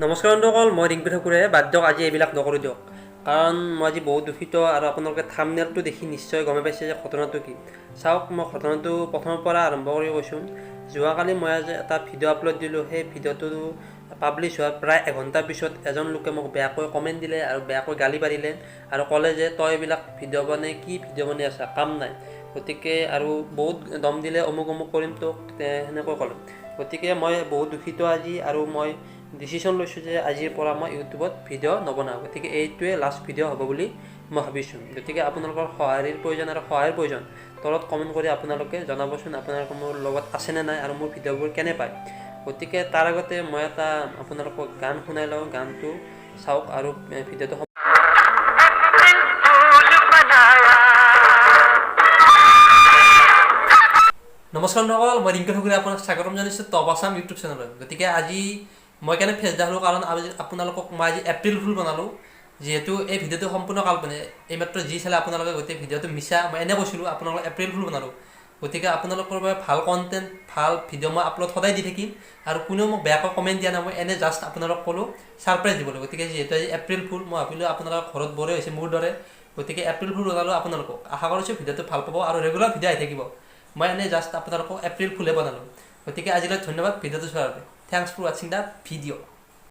নমস্কাৰ বন্ধুসকল, মই ৰিংকু ঠাকুৰে। বাদ দিয়ক, আজি এইবিলাক নকৰোঁ দিয়ক, কাৰণ মই আজি বহুত দুখিত আৰু আপোনালোকে থাম্বনেইলটো দেখি নিশ্চয় গমে পাইছে যে ঘটনাটো কি। চাওক, মই ঘটনাটো প্ৰথমৰ পৰা আৰম্ভ কৰি কৈছোঁ। যোৱাকালি মই আজি এটা ভিডিঅ' আপলোড দিলোঁ। সেই ভিডিঅ'টো পাব্লিছ হোৱাৰ প্ৰায় এঘণ্টাৰ পিছত এজন লোকে মোক বেয়াকৈ কমেণ্ট দিলে আৰু বেয়াকৈ গালি পাৰিলে আৰু ক'লে যে তই এইবিলাক ভিডিঅ' বনাই কি ভিডিঅ' বনাই আছা, কাম নাই। গতিকে আৰু বহুত দম দিলে, অমুক কৰিম তোক, সেনেকৈ ক'লে। গতিকে মই বহুত দুখিত আজি, আৰু মই ডিচিশ্যন লৈছোঁ যে আজিৰ পৰা মই ইউটিউবত ভিডিঅ' নবনাওঁ। গতিকে এইটোৱে লাষ্ট ভিডিঅ' হ'ব বুলি মই ভাবিছোঁ। গতিকে আপোনালোকৰ সঁহাৰিৰ প্ৰয়োজন, আৰু সহায়ৰ প্ৰয়োজন তলত কমেণ্ট কৰি আপোনালোকে জনাবচোন আপোনালোকে মোৰ লগত আছেনে নাই আৰু মোৰ ভিডিঅ'বোৰ কেনে পায়। গতিকে তাৰ আগতে মই এটা আপোনালোকক গান শুনাই লওঁ। গানটো চাওক আৰু ভিডিঅ'টো নমস্কাৰ বন্ধুসকল, মই ৰিংকু ঠাকুৰে আপোনাক স্বাগতম জনাইছোঁ টপ আছাম ইউটিউব চেনেলত। গতিকে আজি মই কেনে ফেচ দেখালোঁ, কাৰণ আপোনালোকক মই আজি এপ্ৰিল ফুল বনালোঁ। যিহেতু এই ভিডিঅ'টো সম্পূৰ্ণ কাল্পনিক, এইমাত্ৰ যি চালে আপোনালোকে গোটেই ভিডিঅ'টো মিছা। মই এনে কৈছিলোঁ আপোনালোকক এপ্ৰিল ফুল বনালোঁ। গতিকে আপোনালোকৰ বাবে ভাল কণ্টেণ্ট, ভাল ভিডিঅ' মই আপলোড সদায় দি থাকিম, আৰু কোনেও মোক বেয়াকৈ কমেণ্ট দিয়া নাই। মই এনে জাষ্ট আপোনালোকক ক'লোঁ ছাৰপ্ৰাইজ দিবলৈ। গতিকে যিহেতু আজি এপ্ৰিল ফুল, মই ভাবিলোঁ আপোনালোকৰ ঘৰত বৰে হৈছে মোৰ দৰে। গতিকে এপ্ৰিল ফুল বনালোঁ আপোনালোকক। আশা কৰিছোঁ ভিডিঅ'টো ভাল পাব আৰু ৰেগুলাৰ ভিডিঅ' আহি থাকিব। মই এনেই জাষ্ট আপোনালোকক এপ্ৰিল ফুলহে বনালোঁ। গতিকে আজিলৈ ধন্যবাদ ভিডিঅ'টো চোৱাৰ বাবে। থেংকছ ফৰ ৱাচিং দ্য ভিডিঅ'।